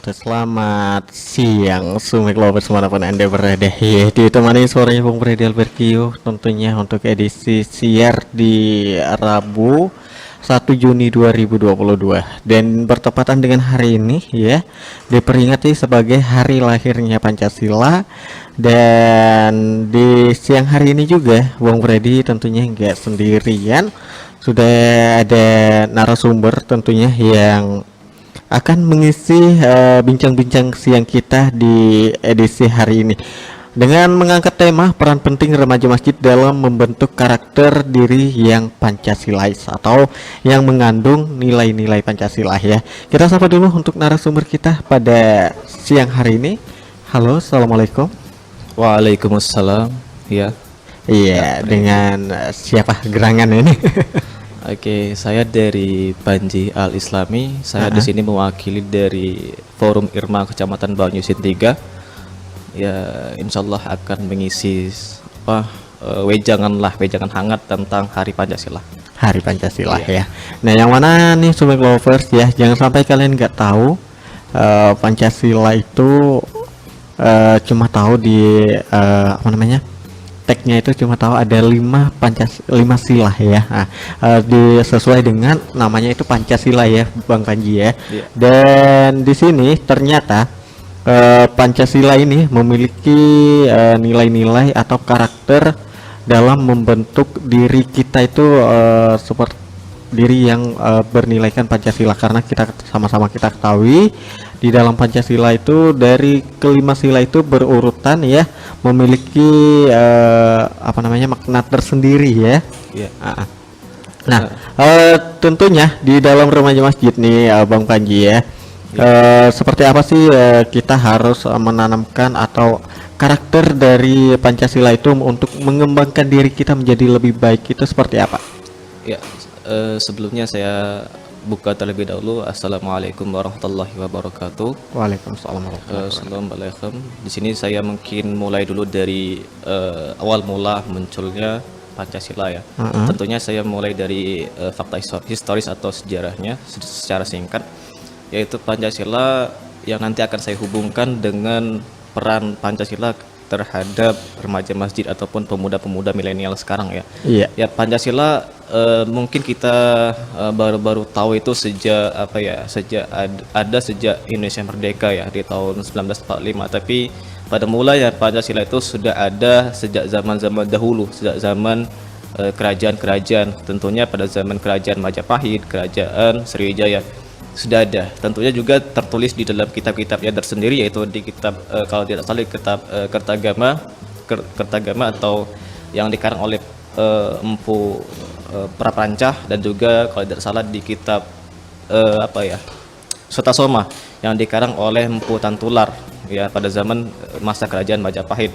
wabarakatuh. Selamat siang, Sumik Lovers dimanapun Anda berada. Ya, ditemani suaranya Bung Freddy Albertio tentunya untuk edisi siar di Rabu 1 Juni 2022 dan bertepatan dengan hari ini ya diperingati sebagai hari lahirnya Pancasila. Dan di siang hari ini juga Bung Freddy tentunya nggak sendirian, sudah ada narasumber tentunya yang akan mengisi bincang-bincang siang kita di edisi hari ini dengan mengangkat tema peran penting remaja masjid dalam membentuk karakter diri yang Pancasilais atau yang mengandung nilai-nilai Pancasila ya. Kita sapa dulu untuk narasumber kita pada siang hari ini. Halo, assalamualaikum. Waalaikumsalam. Ya. Iya, dengan siapa gerangan ini? Oke, saya dari Panji Al Islami. Saya di sini mewakili dari Forum Irma Kecamatan Banyusin 3. Ya, insya Allah akan mengisi wejangan hangat tentang Hari Pancasila. Hari Pancasila ya. Nah, yang mana nih Sumik Lovers ya? Jangan sampai kalian nggak tahu Pancasila itu cuma tahu di apa namanya? Tagnya itu cuma tahu ada 5 sila ya. Nah, sesuai dengan namanya itu Pancasila ya, Bang Panji ya. Iya. Dan di sini ternyata Pancasila ini memiliki nilai-nilai atau karakter dalam membentuk diri kita itu seperti diri yang bernilaikan Pancasila, karena kita sama-sama kita ketahui di dalam Pancasila itu dari kelima sila itu berurutan ya, memiliki apa namanya makna tersendiri ya. Iya. Nah, tentunya di dalam remaja masjid nih Bang Panji ya, seperti apa sih kita harus menanamkan atau karakter dari Pancasila itu untuk mengembangkan diri kita menjadi lebih baik, itu seperti apa? Ya, sebelumnya saya buka terlebih dahulu. Assalamualaikum warahmatullahi wabarakatuh. Waalaikumsalam warahmatullahi wabarakatuh. Assalamualaikum. Di sini saya mungkin mulai dulu dari awal mula munculnya Pancasila ya. Tentunya saya mulai dari fakta historis atau sejarahnya secara singkat, yaitu Pancasila yang nanti akan saya hubungkan dengan peran Pancasila terhadap remaja masjid ataupun pemuda-pemuda milenial sekarang ya. Iya. Ya, Pancasila mungkin kita baru-baru tahu itu sejak sejak Indonesia merdeka ya di tahun 1945, tapi pada mulanya Pancasila itu sudah ada sejak zaman-zaman dahulu, sejak zaman kerajaan-kerajaan, tentunya pada zaman kerajaan Majapahit, kerajaan Sriwijaya sudah ada. Tentunya juga tertulis di dalam kitab-kitabnya tersendiri, yaitu di kitab kalau tidak salah kitab Kertagama atau yang dikarang oleh Empu Prapanca, dan juga kalau tidak salah di kitab Sutasoma yang dikarang oleh Empu Tantular ya pada zaman masa kerajaan Majapahit.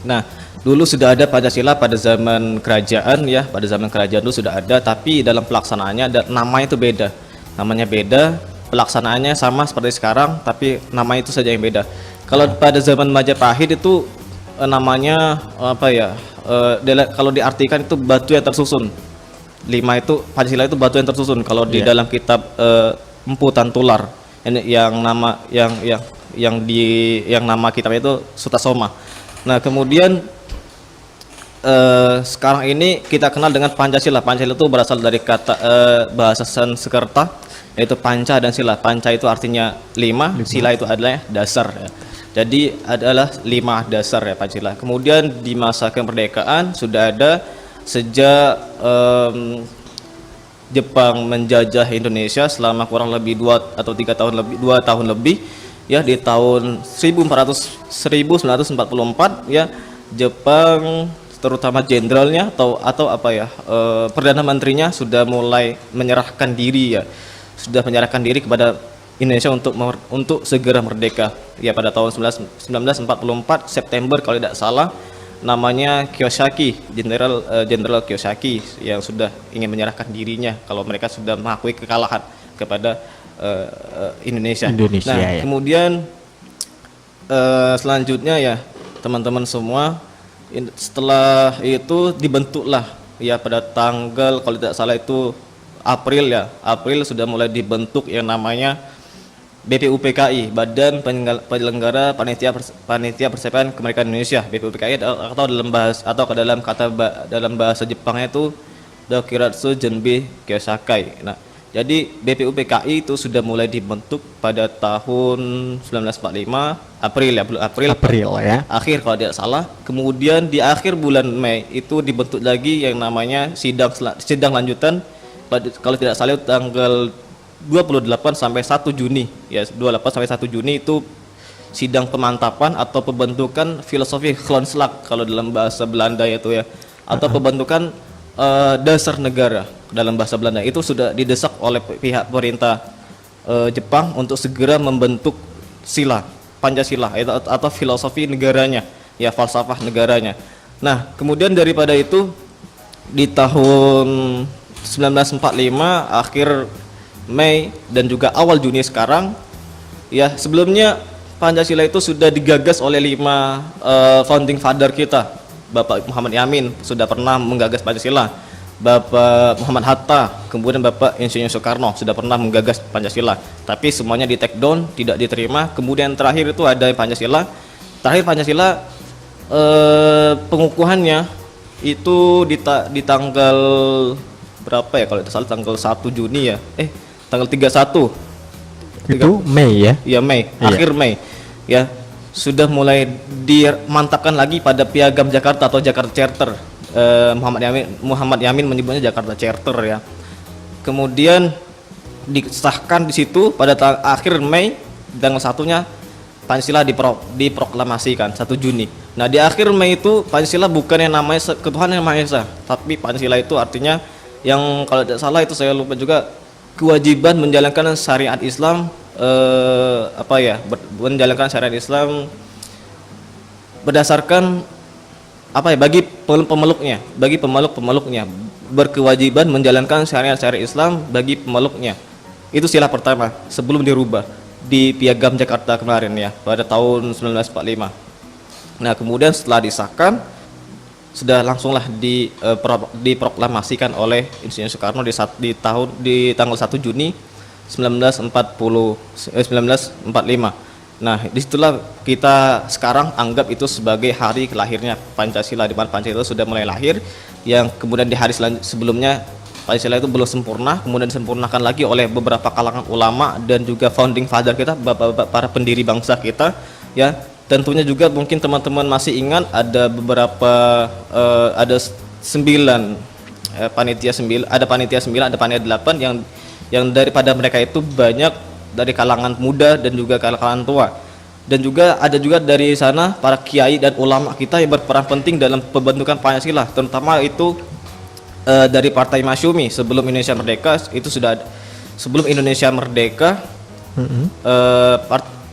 Nah, dulu sudah ada Pancasila pada zaman kerajaan ya, pada zaman kerajaan dulu sudah ada, tapi dalam pelaksanaannya namanya itu beda. Namanya beda, pelaksanaannya sama seperti sekarang, tapi namanya itu saja yang beda. Kalau pada zaman Majapahit itu namanya kalau diartikan itu batu yang tersusun. 5 itu Pancasila itu batu yang tersusun. Kalau di dalam kitab Empu Tantular ini yang nama kitabnya itu Sutasoma. Nah, kemudian sekarang ini kita kenal dengan Pancasila. Pancasila itu berasal dari kata bahasa Sanskerta, yaitu panca dan sila. Panca itu artinya 5, sila itu adalah dasar ya. Jadi adalah 5 dasar ya Pancasila. Kemudian di masa kemerdekaan sudah ada sejak Jepang menjajah Indonesia selama kurang lebih 2 atau 3 tahun lebih, 2 tahun lebih ya, di tahun 1944 ya, Jepang terutama jenderalnya atau perdana menterinya sudah mulai menyerahkan diri ya, sudah menyerahkan diri kepada Indonesia untuk segera merdeka ya pada tahun 1944 September kalau tidak salah. Namanya Kiyosaki, Jenderal Kiyosaki yang sudah ingin menyerahkan dirinya kalau mereka sudah mengakui kekalahan kepada Indonesia. Nah, ya. Kemudian selanjutnya ya teman-teman semua, setelah itu dibentuklah ya pada tanggal kalau tidak salah itu April sudah mulai dibentuk yang namanya BPUPKI, Badan Penyelenggara Panitia Persepak Kemerdekaan Indonesia. BPUPKI atau dalam dalam bahasa Jepangnya itu Dokiratsu Genbi Kyosakai. Nah, jadi BPUPKI itu sudah mulai dibentuk pada tahun 1945 April ya, bulan April ya. akhir kalau tidak salah. Kemudian di akhir bulan Mei itu dibentuk lagi yang namanya sidang lanjutan, kalau tidak salah tanggal 28 sampai 1 Juni ya, 28 sampai 1 Juni itu sidang pemantapan atau pembentukan filosofi grondslag kalau dalam bahasa Belanda itu ya, atau pembentukan dasar negara dalam bahasa Belanda. Itu sudah didesak oleh pihak pemerintah Jepang untuk segera membentuk sila Pancasila atau filosofi negaranya ya, falsafah negaranya. Nah, kemudian daripada itu di tahun 1945 akhir Mei dan juga awal Juni sekarang ya, sebelumnya Pancasila itu sudah digagas oleh 5 founding father kita. Bapak Muhammad Yamin sudah pernah menggagas Pancasila, Bapak Muhammad Hatta, kemudian Bapak Insinyur Soekarno sudah pernah menggagas Pancasila, tapi semuanya di take down, tidak diterima. Kemudian terakhir itu ada Pancasila. Terakhir Pancasila pengukuhannya itu di tanggal berapa ya, kalau tidak salah tanggal 1 Juni ya, tanggal 31 Itu Mei ya? ya, Mei, Iya. akhir Mei ya, sudah mulai dimantapkan lagi pada Piagam Jakarta atau Jakarta Charter. Muhammad Yamin menyebutnya Jakarta Charter ya. Kemudian disahkan di situ pada akhir Mei, tanggal 1-nya Pancasila diproklamasikan 1 Juni. Nah, di akhir Mei itu Pancasila bukan yang namanya ketuhanan yang Maha Esa, tapi Pancasila itu artinya yang kalau tidak salah itu saya lupa juga, kewajiban menjalankan syariat Islam, menjalankan syariat Islam berdasarkan bagi pemeluknya berkewajiban menjalankan syariat Islam bagi pemeluknya. Itu sila pertama sebelum dirubah di Piagam Jakarta kemarin ya, pada tahun 1945. Nah, kemudian setelah disahkan sudah langsunglah diproklamasikan oleh Insinyur Soekarno di tanggal 1 Juni 1945. Nah, disitulah kita sekarang anggap itu sebagai hari lahirnya Pancasila, di mana Pancasila sudah mulai lahir, yang kemudian di hari sebelumnya Pancasila itu belum sempurna, kemudian disempurnakan lagi oleh beberapa kalangan ulama dan juga founding father kita, bapak-bapak para pendiri bangsa kita ya. Tentunya juga mungkin teman-teman masih ingat ada beberapa ada 9 panitia 9, ada panitia 9, ada panitia 8 yang daripada mereka itu banyak dari kalangan muda dan juga kalangan tua. Dan juga ada juga dari sana para kiai dan ulama kita yang berperan penting dalam pembentukan Pancasila, terutama itu dari Partai Masyumi sebelum Indonesia Merdeka. Itu sudah sebelum Indonesia Merdeka,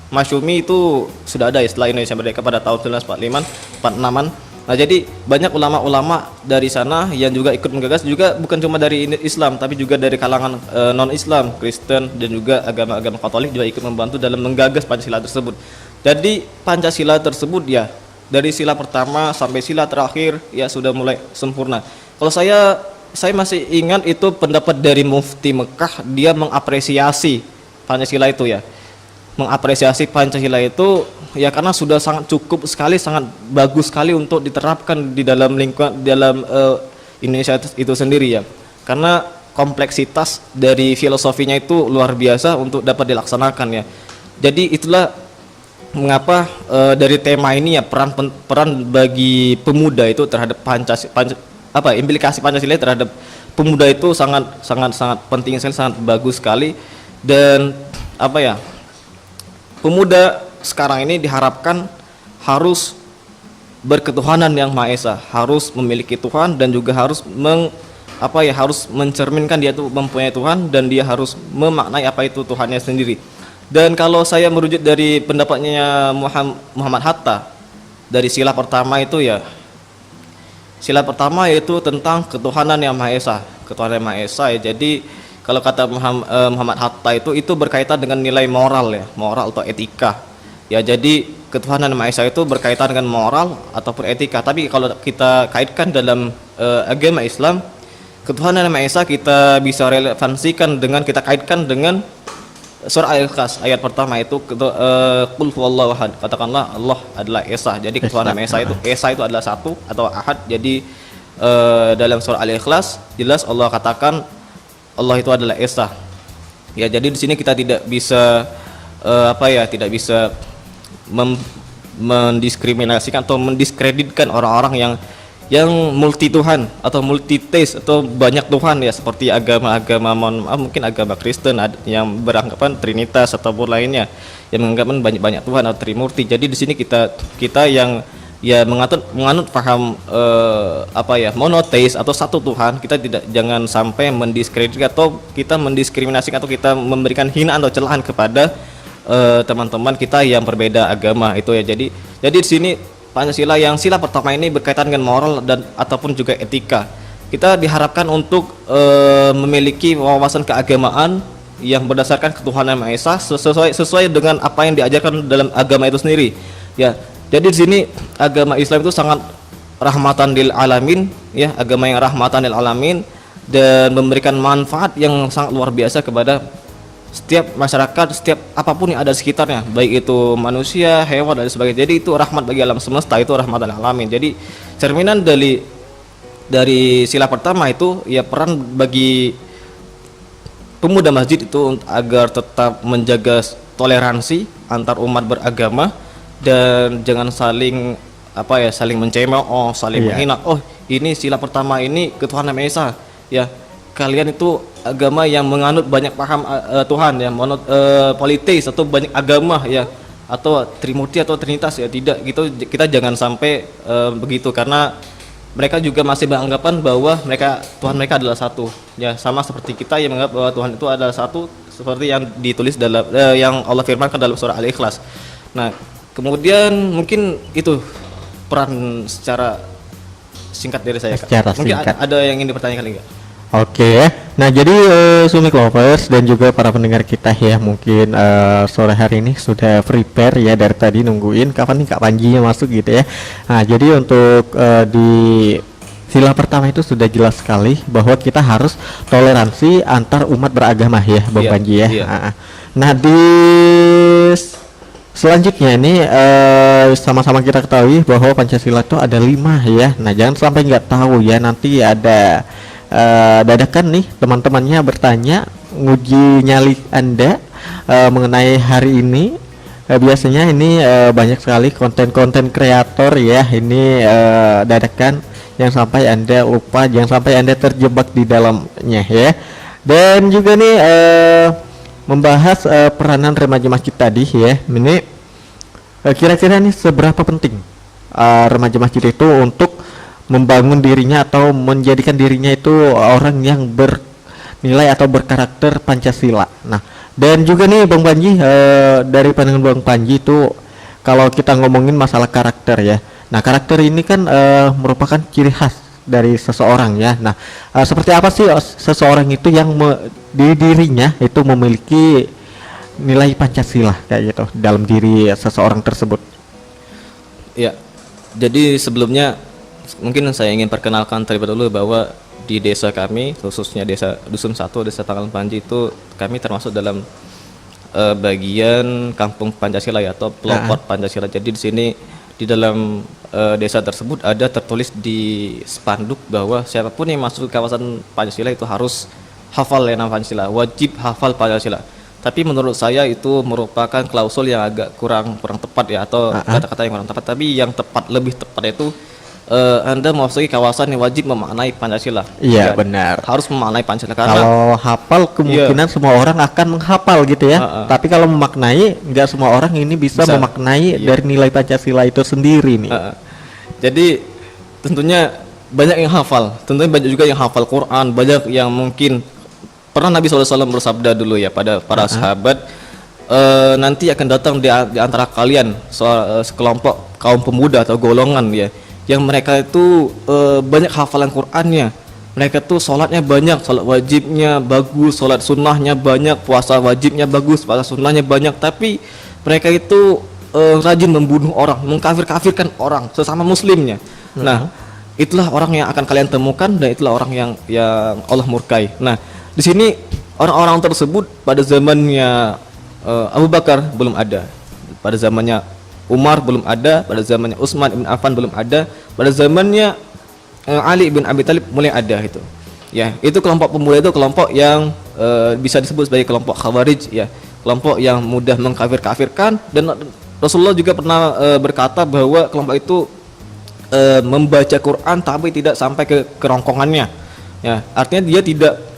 Masyumi itu sudah ada ya, setelah Indonesia Merdeka pada tahun 1946-an. Nah, jadi banyak ulama-ulama dari sana yang juga ikut menggagas, juga bukan cuma dari Islam tapi juga dari kalangan non-Islam, Kristen dan juga agama-agama Katolik juga ikut membantu dalam menggagas Pancasila tersebut. Jadi Pancasila tersebut ya, dari sila pertama sampai sila terakhir ya sudah mulai sempurna. Kalau saya masih ingat itu pendapat dari Mufti Mekah, dia mengapresiasi Pancasila itu ya. Mengapresiasi Pancasila itu ya karena sudah sangat cukup sekali, sangat bagus sekali untuk diterapkan di dalam lingkungan dalam Indonesia itu sendiri ya. Karena kompleksitas dari filosofinya itu luar biasa untuk dapat dilaksanakan ya. Jadi itulah mengapa dari tema ini ya, peran bagi pemuda itu terhadap implikasi Pancasila terhadap pemuda itu sangat penting sekali, sangat bagus sekali. Dan pemuda sekarang ini diharapkan harus berketuhanan yang Maha Esa, harus memiliki Tuhan dan juga harus harus mencerminkan dia itu mempunyai Tuhan dan dia harus memaknai apa itu Tuhannya sendiri. Dan kalau saya merujuk dari pendapatnya Muhammad Hatta dari sila pertama itu ya, sila pertama yaitu tentang ketuhanan yang Maha Esa, ketuhanan yang Maha Esa ya. Jadi kalau kata Muhammad Hatta itu berkaitan dengan nilai moral ya, moral atau etika. Ya, jadi ketuhanan Maha Esa itu berkaitan dengan moral ataupun etika. Tapi kalau kita kaitkan dalam agama Islam, ketuhanan Maha Esa kita bisa relevansikan dengan, kita kaitkan dengan surah Al-Ikhlas ayat pertama itu qul huwallahu ahad, katakanlah Allah adalah esa. Jadi ketuhanan esa itu adalah satu atau ahad. Jadi dalam surah Al-Ikhlas jelas Allah katakan Allah itu adalah esa. Ya, jadi di sini kita tidak bisa tidak bisa mendiskriminasikan atau mendiskreditkan orang-orang yang multi Tuhan atau multi taste atau banyak Tuhan ya, seperti agama-agama mungkin agama Kristen yang beranggapan Trinitas ataupun lainnya yang menganggapan banyak Tuhan atau Trimurti. Jadi di sini kita yang ya menganut paham monoteis atau satu Tuhan, kita jangan sampai mendiskreditkan atau kita mendiskriminasikan atau kita memberikan hinaan atau celaan kepada teman-teman kita yang berbeda agama itu ya. Jadi di sini Pancasila yang sila pertama ini berkaitan dengan moral dan ataupun juga etika. Kita diharapkan untuk memiliki wawasan keagamaan yang berdasarkan ketuhanan Maha Esa sesuai dengan apa yang diajarkan dalam agama itu sendiri. Ya, jadi di sini agama Islam itu sangat rahmatan lil alamin, ya, agama yang rahmatan lil alamin dan memberikan manfaat yang sangat luar biasa kepada setiap masyarakat, setiap apapun yang ada di sekitarnya, baik itu manusia, hewan dan sebagainya. Jadi itu rahmat bagi alam semesta, itu rahmatan lil alamin. Jadi cerminan dari sila pertama itu ya peran bagi pemuda masjid itu agar tetap menjaga toleransi antar umat beragama dan jangan saling mencemooh, saling menghina. Oh, ini sila pertama ini ketuhanan Maha Esa. Ya, kalian itu agama yang menganut banyak paham Tuhan ya, politeis atau banyak agama ya, atau Trimurti atau Trinitas ya. Tidak gitu, kita jangan sampai begitu, karena mereka juga masih beranggapan bahwa Tuhan mereka adalah satu ya, sama seperti kita yang menganggap bahwa Tuhan itu adalah satu seperti yang ditulis dalam yang Allah firmankan dalam surah Al-Ikhlas. Nah, kemudian mungkin itu peran secara singkat dari saya. Mungkin ada yang ingin dipertanyakan enggak? Oke ya. Nah, jadi Sumik Lovers dan juga para pendengar kita ya, mungkin sore hari ini sudah prepare ya, dari tadi nungguin kapan nih Kak Panjinya masuk gitu ya. Nah, jadi untuk di sila pertama itu sudah jelas sekali bahwa kita harus toleransi antar umat beragama ya, Bang Panji ya. Nah, di selanjutnya ini sama-sama kita ketahui bahwa Pancasila itu ada 5 ya. Nah, jangan sampai nggak tahu ya, nanti ada dadakan nih teman-temannya bertanya, nguji nyali Anda mengenai hari ini. Biasanya ini banyak sekali konten-konten kreator ya, ini dadakan yang sampai Anda lupa, jangan sampai Anda terjebak di dalamnya ya. Dan juga nih membahas peranan remaja masjid tadi ya. Ini kira-kira nih seberapa penting remaja masjid itu untuk membangun dirinya atau menjadikan dirinya itu orang yang bernilai atau berkarakter Pancasila. Nah, dan juga nih Bang Panji, dari pandangan Bang Panji itu kalau kita ngomongin masalah karakter ya. Nah, karakter ini kan merupakan ciri khas dari seseorang ya. Nah, seperti apa sih seseorang itu yang di dirinya itu memiliki nilai Pancasila kayak gitu dalam diri seseorang tersebut? Ya, jadi sebelumnya mungkin saya ingin perkenalkan terlebih dahulu bahwa di desa kami, khususnya desa Dusun 1, desa Tanggalan Panji itu kami termasuk dalam bagian kampung Pancasila ya, atau pelopor Pancasila. Jadi di sini di dalam desa tersebut ada tertulis di spanduk bahwa siapapun yang masuk ke kawasan Pancasila itu harus hafal ya nama Pancasila, wajib hafal Pancasila. Tapi menurut saya itu merupakan klausul yang agak kurang tepat ya, atau kata-kata yang kurang tepat. Tapi yang lebih tepat itu Anda memasuki kawasan yang wajib memaknai Pancasila. Iya, benar. Harus memaknai Pancasila, karena kalau hafal kemungkinan semua orang akan menghafal gitu ya. Tapi kalau memaknai, nggak semua orang ini bisa memaknai dari nilai Pancasila itu sendiri nih. Jadi tentunya banyak yang hafal, tentunya banyak juga yang hafal Quran, banyak yang mungkin pernah Nabi SAW bersabda dulu ya pada para sahabat, nanti akan datang di antara kalian sekelompok kaum pemuda atau golongan ya, yang mereka itu banyak hafalan Qur'annya, mereka tuh sholatnya banyak, sholat wajibnya bagus, sholat sunnahnya banyak, puasa wajibnya bagus, puasa sunnahnya banyak, tapi mereka itu rajin membunuh orang, mengkafir-kafirkan orang sesama muslimnya. Nah, itulah orang yang akan kalian temukan, dan itulah orang yang Allah murkai. Nah, di sini orang-orang tersebut pada zamannya Abu Bakar belum ada, pada zamannya Umar belum ada, pada zamannya Utsman bin Affan belum ada, pada zamannya Ali bin Abi Thalib mulai ada itu. Ya, itu kelompok pemuda itu kelompok yang bisa disebut sebagai kelompok Khawarij ya, kelompok yang mudah mengkafir-kafirkan, dan Rasulullah juga pernah berkata bahwa kelompok itu membaca Quran tapi tidak sampai ke kerongkongannya. Ya, artinya dia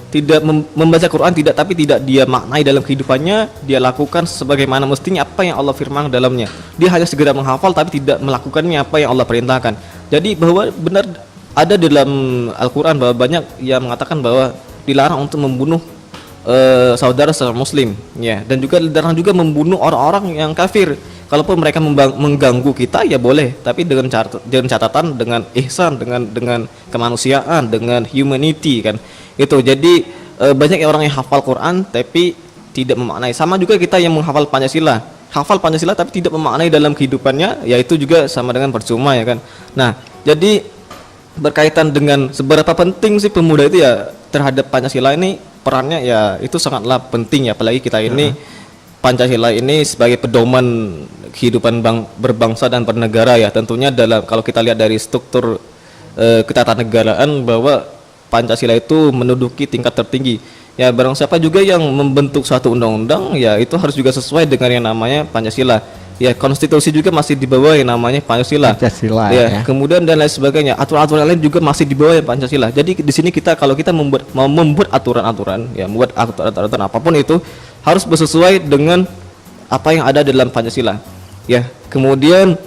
tidak membaca Quran tapi tidak dia maknai dalam kehidupannya, dia lakukan sebagaimana mestinya apa yang Allah firman dalamnya. Dia hanya segera menghafal tapi tidak melakukannya apa yang Allah perintahkan. Jadi bahwa benar ada dalam Al-Qur'an bahwa banyak yang mengatakan bahwa dilarang untuk membunuh saudara muslim ya, dan juga dilarang juga membunuh orang-orang yang kafir. Kalaupun mereka mengganggu kita ya boleh, tapi dengan catatan dengan ihsan, dengan kemanusiaan, dengan humanity kan. Itu jadi banyak orang yang hafal Quran tapi tidak memaknai. Sama juga kita yang menghafal Pancasila, hafal Pancasila tapi tidak memaknai dalam kehidupannya, ya itu juga sama dengan percuma ya kan. Nah, jadi berkaitan dengan seberapa penting sih pemuda itu ya terhadap Pancasila ini, perannya ya itu sangatlah penting ya, apalagi kita ini Pancasila ini sebagai pedoman kehidupan berbangsa dan bernegara ya. Tentunya kalau kita lihat dari struktur ketatanegaraan bahwa Pancasila itu menduduki tingkat tertinggi. Ya, barang siapa juga yang membentuk suatu undang-undang ya itu harus juga sesuai dengan yang namanya Pancasila. Ya, konstitusi juga masih di bawah yang namanya Pancasila. Ya, kemudian dan lain sebagainya. Aturan-aturan lain juga masih di bawah yang Pancasila. Jadi di sini kalau kita mau membuat aturan-aturan, ya membuat aturan apapun itu harus bersesuai dengan apa yang ada dalam Pancasila. Ya, kemudian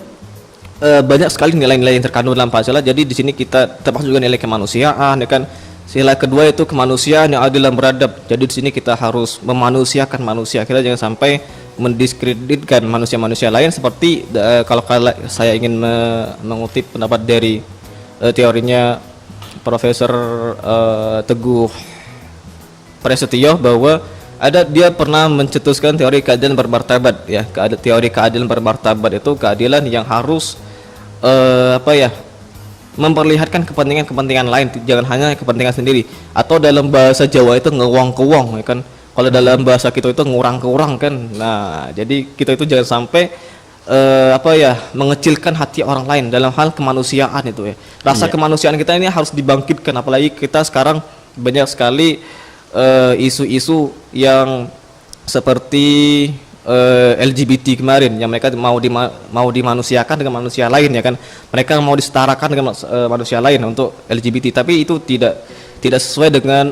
banyak sekali nilai-nilai yang terkandung dalam Pancasila. Jadi di sini kita termasuk juga nilai kemanusiaan, ya kan. Sila kedua itu kemanusiaan yang adil dan beradab. Jadi di sini kita harus memanusiakan manusia. Kita jangan sampai mendiskreditkan manusia-manusia lain seperti kalau saya ingin mengutip pendapat dari teorinya Profesor Teguh Prasetyo bahwa dia pernah mencetuskan teori keadilan bermartabat ya. Teori keadilan bermartabat itu keadilan yang harus memperlihatkan kepentingan lain, jangan hanya kepentingan sendiri. Atau dalam bahasa Jawa itu ngewong-kewong ya kan. Kalau dalam bahasa kita itu ngurang-kurang kan. Nah, jadi kita itu jangan sampai mengecilkan hati orang lain dalam hal kemanusiaan itu ya. Rasa kemanusiaan kita ini harus dibangkitkan, apalagi kita sekarang banyak sekali isu-isu yang seperti LGBT kemarin yang mereka mau dimanusiakan dengan manusia lain ya kan. Mereka mau disetarakan dengan manusia lain untuk LGBT, tapi itu tidak sesuai dengan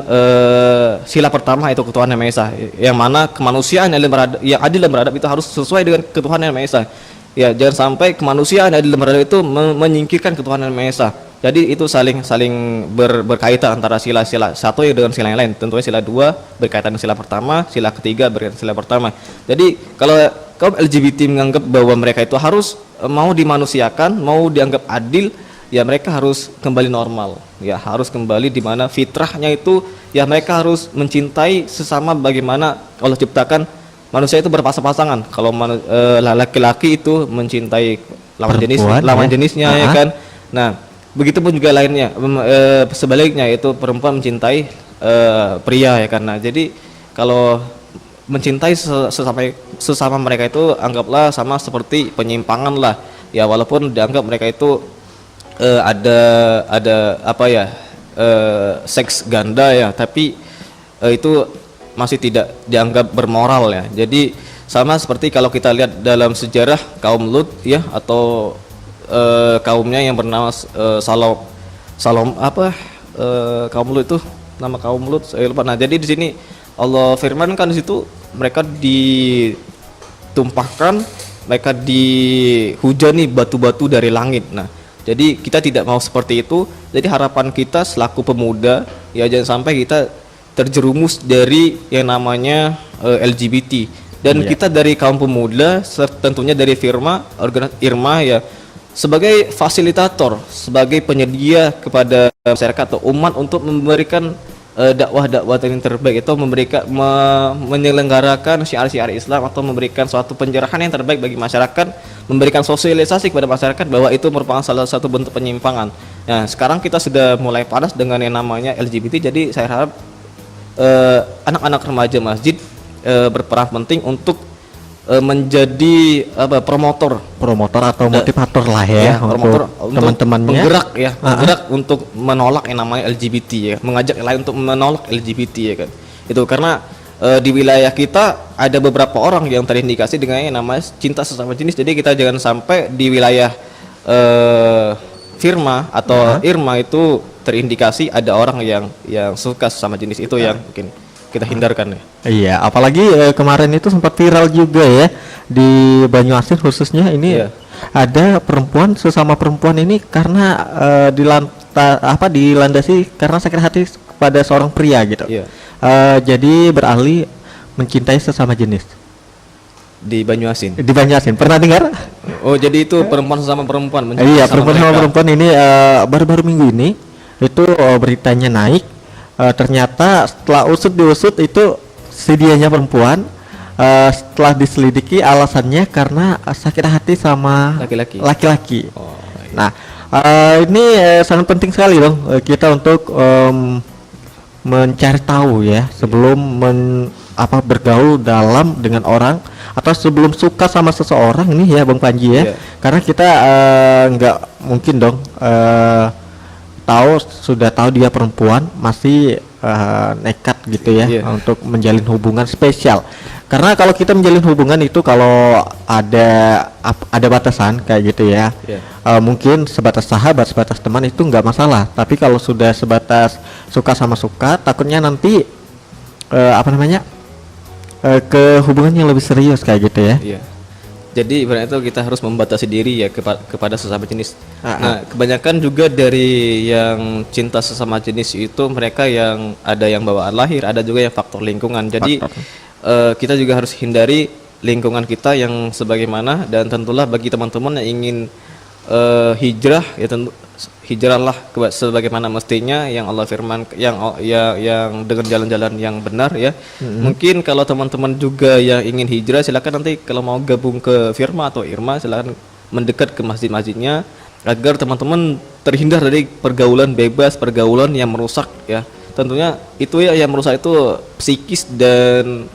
sila pertama itu ketuhanan yang Maha Esa, yang mana kemanusiaan yang adil dan beradab itu harus sesuai dengan ketuhanan yang Maha Esa. Ya, jangan sampai kemanusiaan yang adil dan beradab itu menyingkirkan ketuhanan yang Maha Esa. Jadi itu saling berkaitan antara sila-sila satu dengan sila yang lain. Tentunya sila dua berkaitan dengan sila pertama, sila ketiga berkaitan dengan sila pertama. Jadi kalau kaum LGBT menganggap bahwa mereka itu harus mau dimanusiakan, mau dianggap adil, ya mereka harus kembali normal. Ya, harus kembali di mana fitrahnya itu ya mereka harus mencintai sesama bagaimana Allah ciptakan manusia itu berpasang-pasangan. Kalau laki-laki itu mencintai lawan jenisnya ya kan. Nah, begitupun juga lainnya, sebaliknya itu perempuan mencintai pria ya kan. Nah, jadi kalau mencintai sesama mereka itu anggaplah sama seperti penyimpangan lah ya, walaupun dianggap mereka itu ada seks ganda ya, tapi itu masih tidak dianggap bermoral ya. Jadi sama seperti kalau kita lihat dalam sejarah kaum Lut ya, atau kaumnya yang bernama kaum Lut itu, nama kaum Lut saya lupa. Nah, jadi di sini Allah firmankan di situ mereka ditumpahkan, mereka dihujani batu-batu dari langit. Nah, jadi kita tidak mau seperti itu. Jadi harapan kita selaku pemuda ya jangan sampai kita terjerumus dari yang namanya LGBT. Dan kita dari kaum pemuda tentunya dari Irma ya, sebagai fasilitator, sebagai penyedia kepada masyarakat atau umat untuk memberikan dakwah-dakwah yang terbaik, itu menyelenggarakan syiar-syiar Islam atau memberikan suatu pencerahan yang terbaik bagi masyarakat, memberikan sosialisasi kepada masyarakat bahwa itu merupakan salah satu bentuk penyimpangan. Nah, sekarang kita sudah mulai panas dengan yang namanya LGBT, jadi saya harap anak-anak remaja masjid berperan penting untuk menjadi apa promotor atau motivator lah ya, promotor untuk teman-temannya, penggerak ya, penggerak untuk menolak yang namanya LGBT ya, mengajak yang lain untuk menolak LGBT ya kan. Itu karena di wilayah kita ada beberapa orang yang terindikasi dengan yang namanya cinta sesama jenis. Jadi kita jangan sampai di wilayah Firma atau Irma itu terindikasi ada orang yang suka sesama jenis, itu yang mungkin kita hindarkan ya. Iya, apalagi kemarin itu sempat viral juga ya di Banyuasin khususnya ini, ada perempuan sesama perempuan ini karena dilandasi karena sakit hati kepada seorang pria gitu. Jadi beralih mencintai sesama jenis Di Banyuasin. Pernah dengar? Oh, jadi itu perempuan sesama perempuan. Iya, perempuan sama perempuan ini baru-baru minggu ini itu beritanya naik. Ternyata setelah diusut itu si dianya perempuan, setelah diselidiki alasannya karena sakit hati sama laki-laki. Oh, iya. Nah, ini sangat penting sekali dong kita untuk mencari tahu ya sebelum bergaul dengan orang atau sebelum suka sama seseorang ini ya Bang Panji ya. Karena kita nggak mungkin dong sudah tahu dia perempuan masih nekat gitu ya untuk menjalin hubungan spesial. Karena kalau kita menjalin hubungan itu kalau ada batasan kayak gitu ya, mungkin sebatas sahabat, sebatas teman itu nggak masalah. Tapi kalau sudah sebatas suka sama suka, takutnya nanti ke hubungan yang lebih serius kayak gitu ya. Jadi ibaratnya itu kita harus membatasi diri ya kepada sesama jenis. Nah, kebanyakan juga dari yang cinta sesama jenis itu mereka yang ada yang bawaan lahir, ada juga yang faktor lingkungan. Jadi kita juga harus hindari lingkungan kita yang sebagaimana, dan tentulah bagi teman-teman yang ingin hijrah ya tentu hijrahlah sebagaimana mestinya yang Allah firman yang dengan jalan-jalan yang benar ya. Mungkin kalau teman-teman juga yang ingin hijrah, silakan nanti kalau mau gabung ke Firma atau Irma silakan mendekat ke masjid-masjidnya agar teman-teman terhindar dari pergaulan bebas, pergaulan yang merusak ya. Tentunya itu ya yang merusak itu psikis dan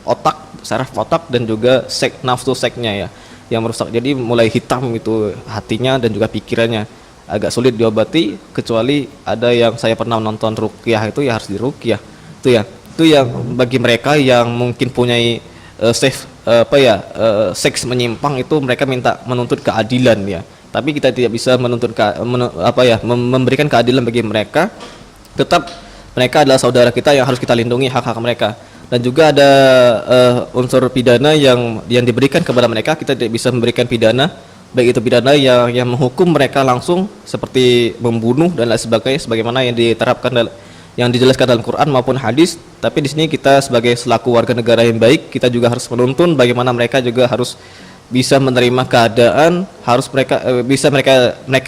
otak, saraf otak dan juga nafsu seksnya ya yang merusak. Jadi mulai hitam itu hatinya dan juga pikirannya, agak sulit diobati kecuali ada yang saya pernah nonton ruqyah itu ya harus diruqyah. Itu yang bagi mereka yang mungkin punya seks menyimpang itu mereka minta menuntut keadilan ya. Tapi kita tidak bisa menuntut memberikan keadilan bagi mereka. Tetap mereka adalah saudara kita yang harus kita lindungi hak-hak mereka. Dan juga ada unsur pidana yang diberikan kepada mereka. Kita tidak bisa memberikan pidana, baik itu pidana yang menghukum mereka langsung seperti membunuh dan lain sebagainya, sebagaimana yang diterapkan yang dijelaskan dalam Quran maupun hadis. Tapi di sini kita sebagai selaku warga negara yang baik, kita juga harus menuntun bagaimana mereka juga harus bisa menerima keadaan, harus mereka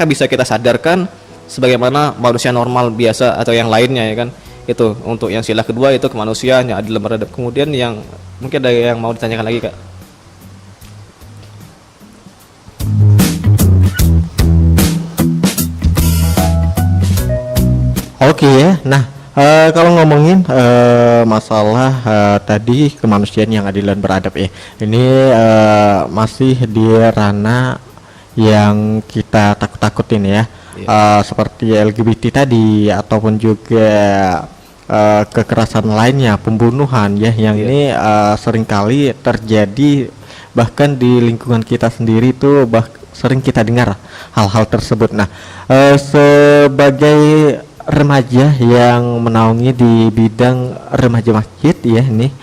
bisa kita sadarkan sebagaimana manusia normal biasa atau yang lainnya ya kan. Itu untuk yang sila kedua, itu kemanusiaan yang adil dan beradab. Kemudian yang mungkin ada yang mau ditanyakan lagi Kak. Oke ya. Nah, kalau ngomongin masalah tadi kemanusiaan yang adil dan beradab ya, ini masih di ranah yang kita takut-takutin ya. Seperti LGBT tadi ataupun juga kekerasan lainnya, pembunuhan ya, yang ini seringkali terjadi bahkan di lingkungan kita sendiri itu sering kita dengar hal-hal tersebut. Nah, sebagai remaja yang menaungi di bidang remaja masjid ya ini,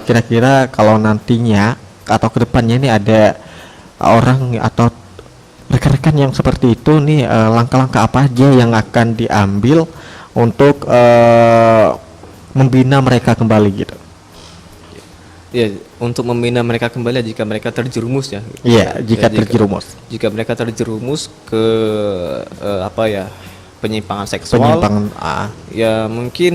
kira-kira kalau nantinya atau kedepannya ini ada orang atau rekan-rekan yang seperti itu nih, langkah-langkah apa aja yang akan diambil untuk membina mereka kembali gitu? Ya, untuk membina mereka kembali jika mereka terjerumus ya. Iya, terjerumus. Jika mereka terjerumus ke penyimpangan seksual. Ya mungkin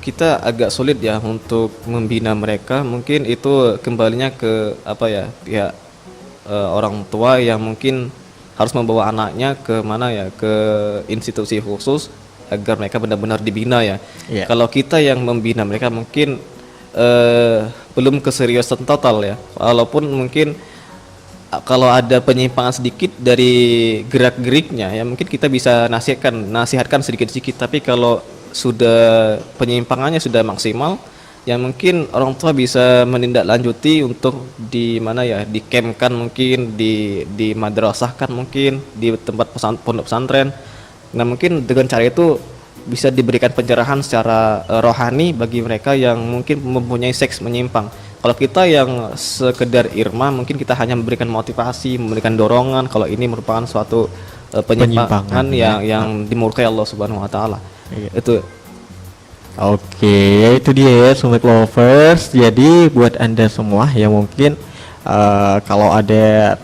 kita agak sulit ya untuk membina mereka. Mungkin itu kembalinya ke pihak orang tua yang mungkin harus membawa anaknya ke institusi khusus agar mereka benar-benar dibina ya. Kalau kita yang membina mereka mungkin belum keseriusan total ya. Walaupun mungkin kalau ada penyimpangan sedikit dari gerak-geriknya ya mungkin kita bisa nasihatkan sedikit-sedikit, tapi kalau sudah penyimpangannya sudah maksimal ya mungkin orang tua bisa menindaklanjuti untuk di mana ya, dikemkan mungkin, di madrasahkan mungkin, di tempat pondok pesantren. Nah mungkin dengan cara itu bisa diberikan pencerahan secara rohani bagi mereka yang mungkin mempunyai seks menyimpang. Kalau kita yang sekedar irma, mungkin kita hanya memberikan motivasi, memberikan dorongan kalau ini merupakan suatu penyimpangan yang dimurkai Allah Subhanahu wa taala. Iya. Itu. Oke, ya itu dia ya Summit Lovers. Jadi buat Anda semua yang mungkin kalau ada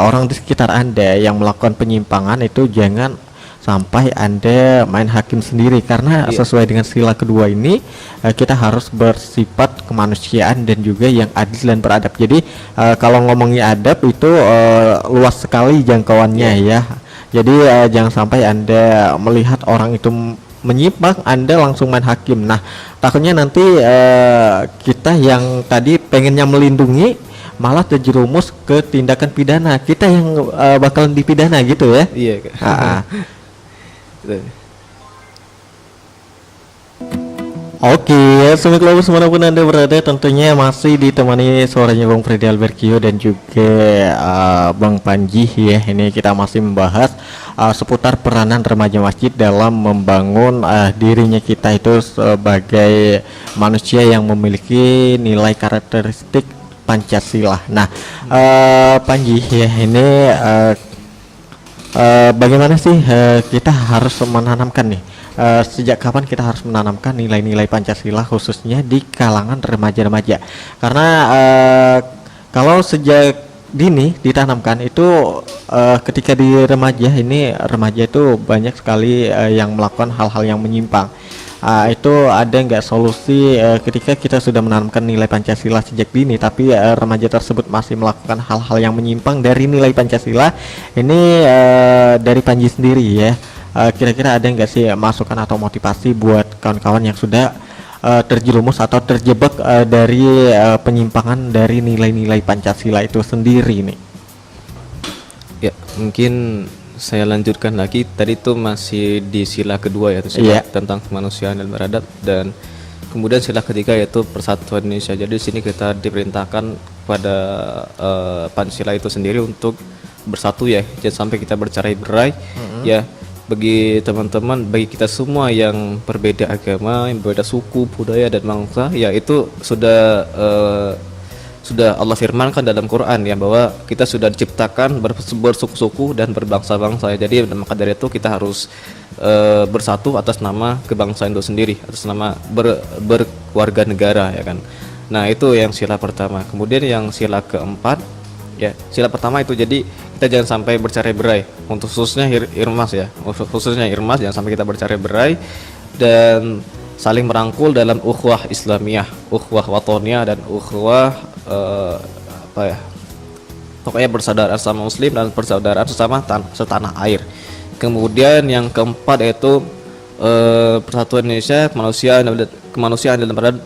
orang di sekitar Anda yang melakukan penyimpangan, itu jangan sampai Anda main hakim sendiri, karena Iya. sesuai dengan sila kedua ini kita harus bersifat kemanusiaan dan juga yang adil dan beradab. Jadi kalau ngomongin adab itu luas sekali jangkauannya ya. Jadi jangan sampai Anda melihat orang itu menyimpang Anda langsung main hakim. Nah, takutnya nanti kita yang tadi pengennya melindungi malah terjerumus ke tindakan pidana. Kita yang bakalan dipidana gitu ya. Iya. Gitu. Oke, Summit Lovers dimanapun Anda berada, tentunya masih ditemani suaranya Bang Freddy Alberkio dan juga Bang Panji ya. Ini kita masih membahas seputar peranan remaja masjid dalam membangun dirinya kita itu sebagai manusia yang memiliki nilai karakteristik Pancasila. Nah, Panji ya, ini bagaimana sih kita harus menanamkan nih, sejak kapan kita harus menanamkan nilai-nilai Pancasila khususnya di kalangan remaja-remaja? Karena kalau sejak dini ditanamkan itu ketika di remaja itu banyak sekali yang melakukan hal-hal yang menyimpang. Itu ada nggak solusi ketika kita sudah menanamkan nilai Pancasila sejak dini, tapi remaja tersebut masih melakukan hal-hal yang menyimpang dari nilai Pancasila? Ini dari Panji sendiri ya, kira-kira ada nggak sih masukan atau motivasi buat kawan-kawan yang sudah terjerumus atau terjebak dari penyimpangan dari nilai-nilai Pancasila itu sendiri nih? Ya, mungkin saya lanjutkan lagi. Tadi itu masih di sila kedua, yaitu sila tentang kemanusiaan dan beradab, dan kemudian sila ketiga yaitu persatuan Indonesia. Jadi di sini kita diperintahkan pada Pancasila itu sendiri untuk bersatu ya, jangan sampai kita bercerai-berai ya. Bagi teman-teman, bagi kita semua yang berbeda agama, yang berbeda suku, budaya dan bangsa, ya itu sudah Allah firmankan dalam Quran ya, bahwa kita sudah diciptakan bersuku-suku dan berbangsa-bangsa. Jadi maka dari itu kita harus bersatu atas nama kebangsaan itu sendiri, atas nama berkeluarga negara ya kan. Nah itu yang sila pertama. Kemudian yang sila keempat ya, sila pertama itu jadi kita jangan sampai bercerai-berai, untuk khususnya irmas ya, khususnya irmas jangan sampai kita bercerai-berai dan saling merangkul dalam ukhuwah Islamiyah, ukhuwah watoniyah, dan ukhuwah pokoknya persaudaraan sama muslim dan persaudaraan sesama setanah air. Kemudian yang keempat yaitu persatuan Indonesia, kemanusiaan dalam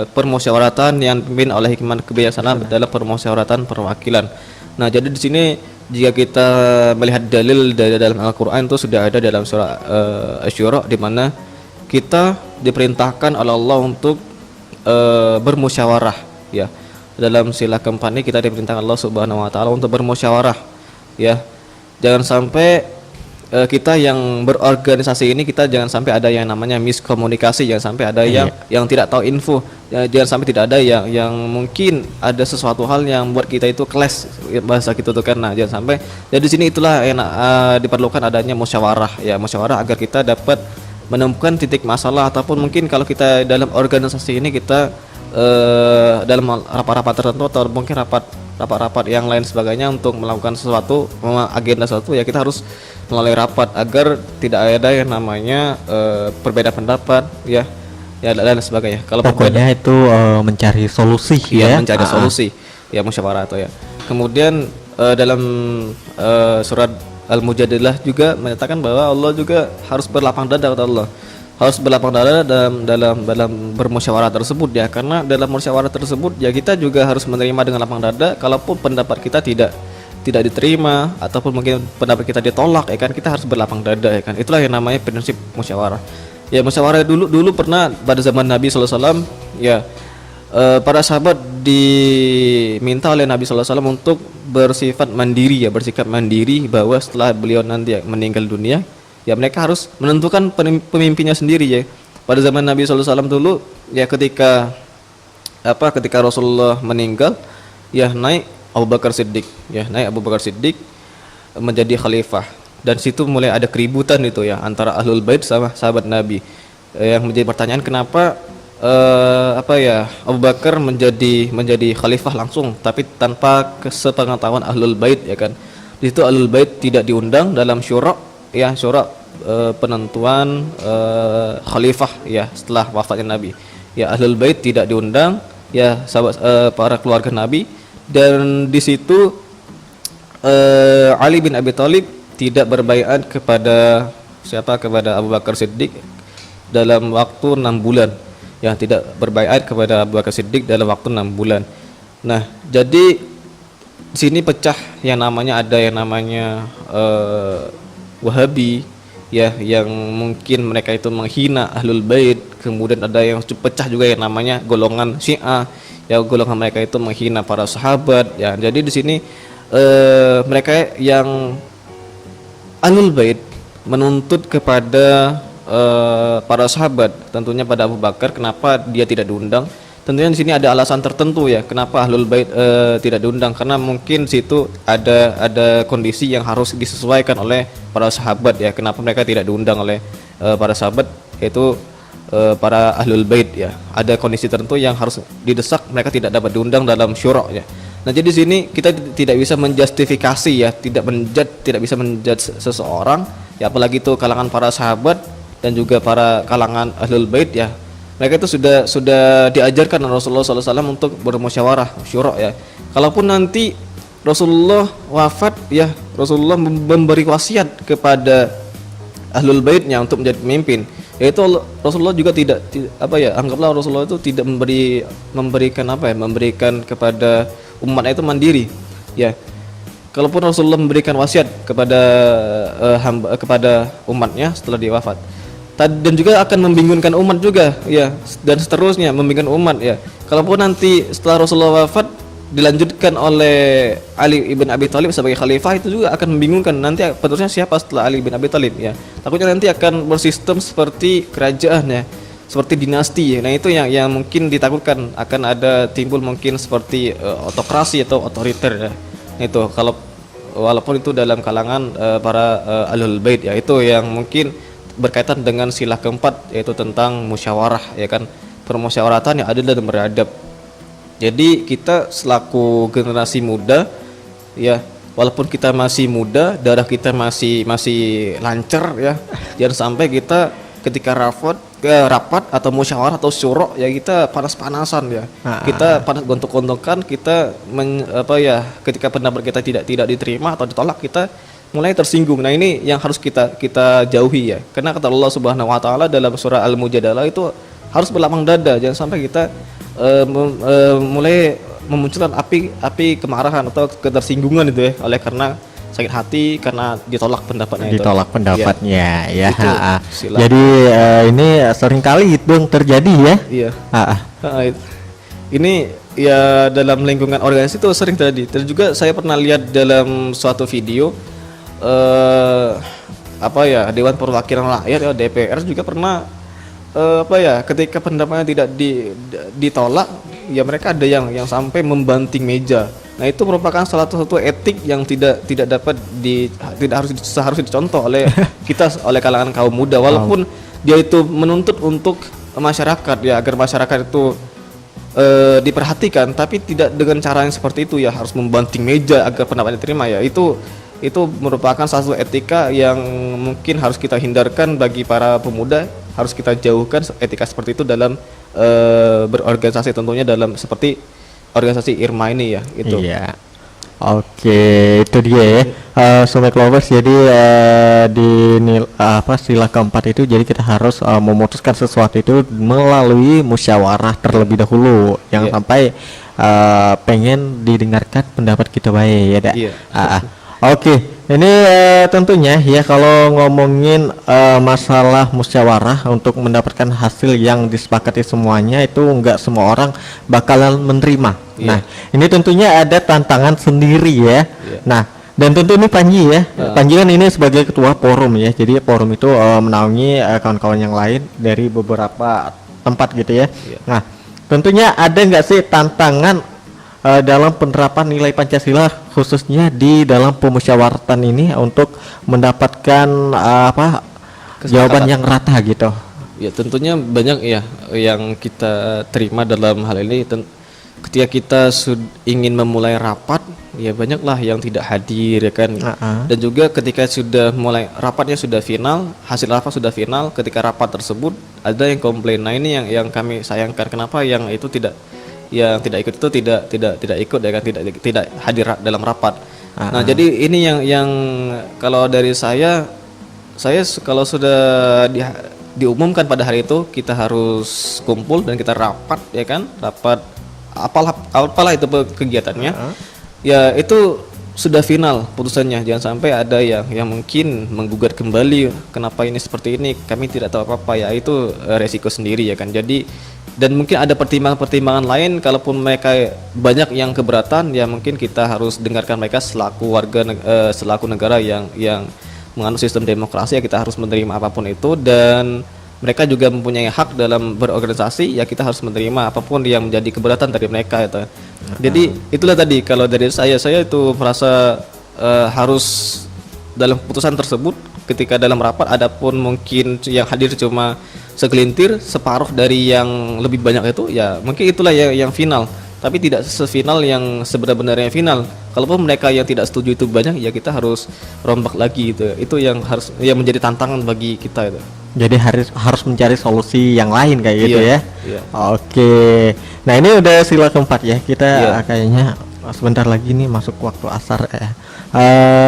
permusyawaratan yang dipimpin oleh hikmah kebijaksanaan dalam permusyawaratan perwakilan. Nah, jadi di sini jika kita melihat dalil dari dalam Al-Qur'an itu sudah ada dalam surah Asy-Syura, di mana kita diperintahkan oleh Allah untuk bermusyawarah ya. Dalam sila keempat ini kita diperintahkan Allah Subhanahu wa taala untuk bermusyawarah ya. Jangan sampai kita yang berorganisasi ini, kita jangan sampai ada yang namanya miskomunikasi, jangan sampai ada yang tidak tahu info, jangan sampai tidak ada yang mungkin ada sesuatu hal yang buat kita itu clash bahasa gitu tuh kan. Nah, jangan sampai. Jadi di sini itulah yang diperlukan adanya musyawarah ya, musyawarah agar kita dapat menemukan titik masalah, ataupun mungkin kalau kita dalam organisasi ini kita dalam rapat-rapat tertentu atau mungkin rapat-rapat yang lain sebagainya untuk melakukan sesuatu, agenda sesuatu ya, kita harus melalui rapat agar tidak ada yang namanya perbedaan pendapat ya dan sebagainya. Kalau pokoknya itu mencari solusi ya, mencari solusi ya, musyawarah itu ya. Kemudian dalam surat Al-Mujadilah juga menyatakan bahwa Allah juga harus berlapang dada kepada Allah. harus berlapang dada dalam bermusyawarah tersebut ya, karena dalam musyawarah tersebut ya kita juga harus menerima dengan lapang dada. Kalaupun pendapat kita tidak diterima ataupun mungkin pendapat kita ditolak ya kan, kita harus berlapang dada ya kan. Itulah yang namanya prinsip musyawarah. Ya musyawarah dulu pernah pada zaman Nabi sallallahu alaihi wasallam ya, para sahabat diminta oleh Nabi sallallahu alaihi wasallam untuk bersifat mandiri ya, bersikap mandiri, bahwa setelah beliau nanti meninggal dunia ya mereka harus menentukan pemimpinnya sendiri ya. Pada zaman Nabi sallallahu alaihi wasallam dulu ya, ketika Rasulullah meninggal ya, naik Abu Bakar Siddiq menjadi khalifah, dan situ mulai ada keributan itu ya antara ahlul bait sama sahabat Nabi. Yang menjadi pertanyaan, kenapa Abu Bakar menjadi khalifah langsung tapi tanpa sepengetahuan ahlul bait ya kan. Di situ ahlul bait tidak diundang dalam syura penentuan khalifah ya setelah wafatnya Nabi. Ya ahlul bait tidak diundang ya, sahabat para keluarga Nabi, dan di situ Ali bin Abi Thalib tidak berbaiat kepada Abu Bakar Siddiq dalam waktu 6 bulan. Ya, tidak berbaiat kepada Abu Bakar Siddiq dalam waktu 6 bulan. Nah, jadi di sini pecah yang namanya Wahabi ya, yang mungkin mereka itu menghina ahlul bait. Kemudian ada yang pecah juga yang namanya golongan Syiah, ya golongan mereka itu menghina para sahabat ya. Jadi di sini mereka yang ahlul bait menuntut kepada para sahabat, tentunya pada Abu Bakar, kenapa dia tidak diundang. Tentunya di sini ada alasan tertentu ya, kenapa ahlul bait tidak diundang, karena mungkin situ ada kondisi yang harus disesuaikan oleh para sahabat ya, kenapa mereka tidak diundang oleh para sahabat, yaitu para ahlul bait ya. Ada kondisi tertentu yang harus didesak, mereka tidak dapat diundang dalam syura ya. Nah, jadi di sini kita tidak bisa menjustifikasi ya, tidak bisa menjudge seseorang ya, apalagi itu kalangan para sahabat dan juga para kalangan ahlul bait ya. Mereka itu sudah diajarkan oleh Rasulullah SAW untuk bermusyawarah syura ya. Kalaupun nanti Rasulullah wafat ya, Rasulullah memberi wasiat kepada ahlul baitnya untuk menjadi pemimpin. Yaitu Rasulullah juga anggaplah Rasulullah itu tidak memberikan kepada umat itu mandiri ya. Kalaupun Rasulullah memberikan wasiat kepada umatnya setelah dia wafat, dan juga akan membingungkan umat juga ya, dan seterusnya membingungkan umat ya. Kalaupun nanti setelah Rasulullah wafat dilanjutkan oleh Ali ibn Abi Thalib sebagai khalifah, itu juga akan membingungkan, nanti penerusnya siapa setelah Ali bin Abi Thalib ya. Takutnya nanti akan bersistem seperti kerajaan ya, seperti dinasti ya. Nah, itu yang mungkin ditakutkan, akan ada timbul mungkin seperti autokrasi atau otoriter ya. Itu walaupun itu dalam kalangan para ahlul bait ya. Itu yang mungkin berkaitan dengan sila keempat, yaitu tentang musyawarah ya kan, permusyawaratan yang adil dan beradab. Jadi kita selaku generasi muda ya, walaupun kita masih muda, darah kita masih lancar ya, jangan sampai kita ketika rapat atau musyawarah atau syura ya, kita panas-panasan ya. Kita panas gontok-gontokan, kita ketika pendapat kita tidak diterima atau ditolak, kita mulai tersinggung. Nah, ini yang harus kita jauhi ya. Karena kata Allah Subhanahu wa taala dalam surah Al-Mujadalah itu harus berlapang dada, jangan sampai kita mulai memunculkan api kemarahan atau ketersinggungan itu ya, oleh karena sakit hati karena ditolak pendapatnya ya. Jadi ini sering kali itu yang terjadi ya. Iya. Ini ya dalam lingkungan organisasi itu sering terjadi. Dan juga saya pernah lihat dalam suatu video Dewan Perwakilan Rakyat ya, DPR juga pernah ketika pendapatnya tidak ditolak ya, mereka ada yang sampai membanting meja. Nah, itu merupakan salah satu etik yang tidak harus dicontoh oleh kita, oleh kalangan kaum muda, walaupun dia itu menuntut untuk masyarakat ya, agar masyarakat itu diperhatikan, tapi tidak dengan cara yang seperti itu ya, harus membanting meja agar pendapatnya diterima ya. Itu merupakan salah satu etika yang mungkin harus kita hindarkan bagi para pemuda, harus kita jauhkan etika seperti itu dalam berorganisasi, tentunya dalam seperti organisasi IRMA ini ya, itu. Iya. Oke, itu dia ya. Sobat Lovers, jadi sila keempat itu, jadi kita harus memutuskan sesuatu itu melalui musyawarah terlebih dahulu, yang Iya. sampai pengen didengarkan pendapat kita baik ya, Dak. Iya. Oke, ini tentunya ya kalau ngomongin masalah musyawarah untuk mendapatkan hasil yang disepakati semuanya, itu nggak semua orang bakalan menerima. Iya. Nah, ini tentunya ada tantangan sendiri ya. Iya. Nah, dan tentu ini Panji ya. Panji kan ini sebagai ketua forum ya. Jadi forum itu menaungi kawan-kawan yang lain dari beberapa tempat gitu ya. Iya. Nah, tentunya ada nggak sih tantangan dalam penerapan nilai Pancasila khususnya di dalam pemusyawaratan ini untuk mendapatkan jawaban yang rata gitu. Ya tentunya banyak ya yang kita terima dalam hal ini. Ketika kita ingin memulai rapat, ya banyaklah yang tidak hadir ya kan. Dan juga ketika sudah mulai rapatnya sudah final, hasil rapat sudah final, ketika rapat tersebut ada yang komplain. Nah ini yang kami sayangkan, kenapa yang itu tidak ikut itu tidak ikut ya kan, tidak hadir dalam rapat. Nah jadi ini yang kalau dari saya kalau sudah diumumkan pada hari itu kita harus kumpul dan kita rapat ya kan, rapat apalah itu kegiatannya. Ya itu sudah final putusannya, jangan sampai ada yang mungkin menggugat kembali, kenapa ini seperti ini, kami tidak tahu apa-apa, ya itu resiko sendiri ya kan. Jadi dan mungkin ada pertimbangan-pertimbangan lain, kalaupun mereka banyak yang keberatan, ya mungkin kita harus dengarkan mereka selaku selaku negara yang menganut sistem demokrasi, ya kita harus menerima apapun itu. Dan mereka juga mempunyai hak dalam berorganisasi, ya kita harus menerima apapun yang menjadi keberatan dari mereka itu. Jadi itulah tadi, kalau dari saya itu merasa harus dalam keputusan tersebut ketika dalam rapat, adapun mungkin yang hadir cuma segelintir, separuh dari yang lebih banyak itu, ya mungkin itulah yang final, tapi tidak sefinal yang sebenar-benarnya final. Kalaupun mereka yang tidak setuju itu banyak, ya kita harus rombak lagi itu. Itu yang menjadi tantangan bagi kita itu. Jadi harus mencari solusi yang lain kayak gitu ya. Iya. Oke. Nah, ini udah sila keempat ya. Kita kayaknya sebentar lagi nih masuk waktu asar ya.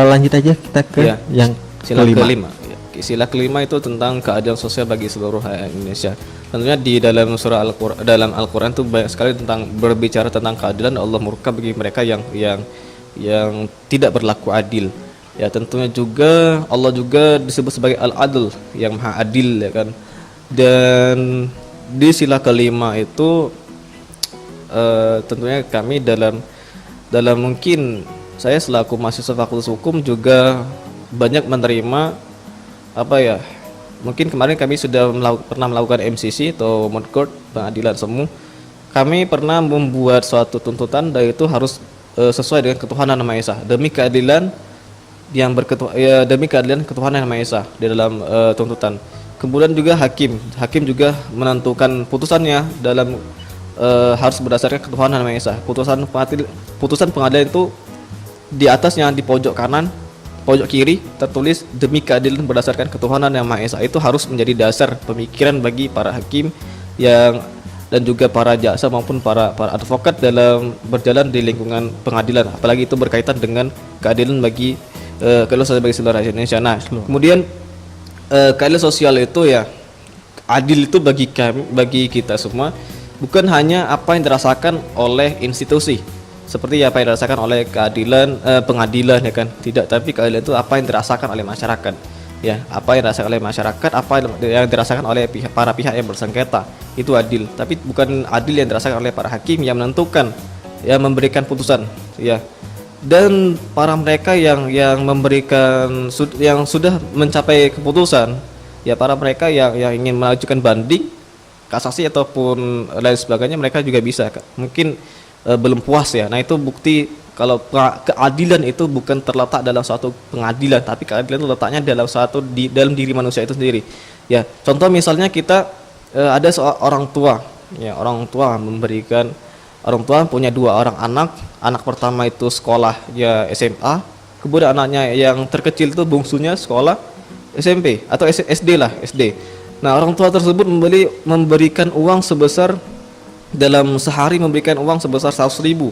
Lanjut aja kita ke yang sila kelima. Sila kelima itu tentang keadilan sosial bagi seluruh rakyat Indonesia. Tentunya di dalam surah Al-Qur'an itu banyak sekali tentang berbicara tentang keadilan. Allah murka bagi mereka yang tidak berlaku adil. Ya tentunya juga Allah juga disebut sebagai Al-Adl, yang maha adil ya kan. Dan di sila kelima itu tentunya kami dalam mungkin saya selaku mahasiswa Fakultas Hukum juga banyak menerima mungkin kemarin kami sudah pernah melakukan MCC atau Moot Court, pengadilan semu. Kami pernah membuat suatu tuntutan, dan itu harus sesuai dengan ketuhanan Yang Maha Esa, demi keadilan ketuhanan Yang Maha Esa di dalam tuntutan. Kemudian juga hakim juga menentukan putusannya dalam harus berdasarkan ketuhanan Yang Maha Esa. Putusan pengadilan itu di atasnya, di pojok kanan, pojok kiri tertulis demi keadilan berdasarkan ketuhanan Yang Maha Esa. Itu harus menjadi dasar pemikiran bagi para hakim dan juga para jaksa maupun para advokat dalam berjalan di lingkungan pengadilan, apalagi itu berkaitan dengan keadilan bagi keadilan sosial bagi seluruh rakyat Indonesia. Nah, kemudian keadilan sosial itu ya, adil itu bagi kita semua, bukan hanya apa yang dirasakan oleh institusi seperti apa yang dirasakan oleh pengadilan ya kan, tidak, tapi keadilan itu apa yang dirasakan oleh masyarakat. Ya, apa yang dirasakan oleh masyarakat, apa yang dirasakan oleh para pihak yang bersengketa, itu adil. Tapi bukan adil yang dirasakan oleh para hakim yang menentukan, yang memberikan putusan, ya. Dan para mereka yang memberikan, yang sudah mencapai keputusan, ya para mereka yang ingin mengajukan banding, kasasi ataupun lain sebagainya, mereka juga bisa, mungkin belum puas ya. Nah itu bukti kalau keadilan itu bukan terletak dalam suatu pengadilan, tapi keadilan itu letaknya dalam diri manusia itu sendiri. Ya, contoh misalnya kita ada seorang tua, ya orang tua punya 2 orang anak pertama itu sekolah ya SMA, kemudian anaknya yang terkecil itu bungsunya sekolah SMP atau SD. Nah orang tua tersebut memberikan uang sebesar, dalam sehari memberikan uang sebesar 100.000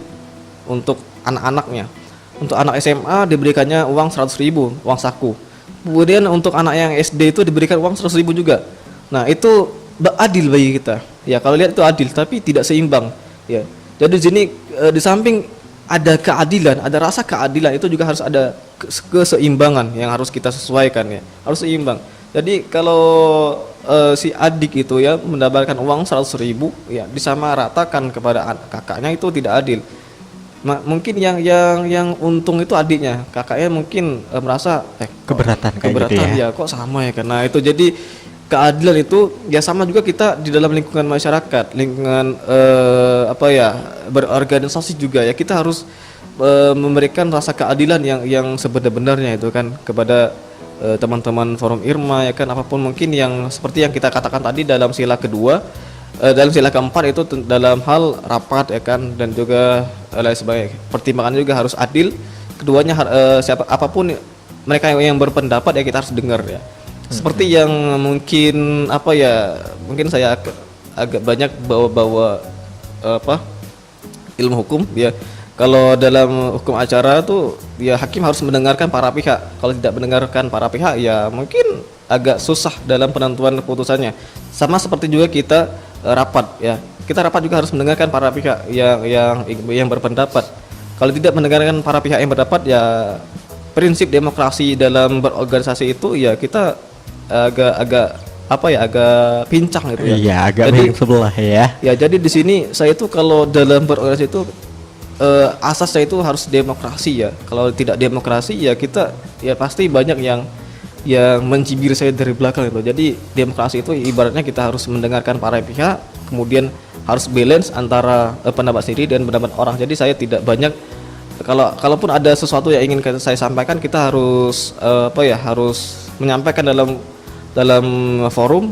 untuk anak-anaknya. Untuk anak SMA diberikannya uang 100.000 uang saku. Kemudian untuk anak yang SD itu diberikan uang 100.000 juga. Nah itu adil bagi kita. Ya kalau lihat itu adil, tapi tidak seimbang. Ya. Jadi di sini di samping ada keadilan, ada rasa keadilan, itu juga harus ada keseimbangan yang harus kita sesuaikan ya. Harus seimbang. Jadi kalau si adik itu ya mendapatkan uang 100.000 ya disamaratakan kepada kakaknya, itu tidak adil. Mungkin yang untung itu adiknya, kakaknya mungkin merasa Keberatan kayak gitu keberatan ya. ya, kok sama ya, karena itu jadi keadilan itu ya sama juga kita di dalam lingkungan masyarakat, lingkungan berorganisasi juga ya, kita harus memberikan rasa keadilan yang sebenar-benarnya itu kan kepada teman-teman Forum Irma ya kan, apapun mungkin yang seperti yang kita katakan tadi dalam sila kedua, dalam sila keempat itu dalam hal rapat ya kan, dan juga lain sebagainya. Pertimbangan juga harus adil. Keduanya siapa apapun mereka yang berpendapat ya kita harus dengar ya. Seperti yang mungkin mungkin saya agak banyak bawa ilmu hukum ya. Kalau dalam hukum acara tuh ya hakim harus mendengarkan para pihak. Kalau tidak mendengarkan para pihak ya mungkin agak susah dalam penentuan keputusannya. Sama seperti juga kita rapat ya. Kita rapat juga harus mendengarkan para pihak yang berpendapat. Kalau tidak mendengarkan para pihak yang berpendapat ya, prinsip demokrasi dalam berorganisasi itu ya kita agak pincang gitu ya. Iya, agak Jadi miring sebelah ya. ya jadi di sini saya itu kalau dalam berorganisasi itu asasnya itu harus demokrasi ya. Kalau tidak demokrasi ya kita ya pasti banyak yang mencibir saya dari belakang itu. Jadi demokrasi itu ibaratnya kita harus mendengarkan para pihak, kemudian harus balance antara pendapat sendiri dan pendapat orang. Jadi saya tidak banyak, kalaupun ada sesuatu yang ingin saya sampaikan, kita harus harus menyampaikan dalam forum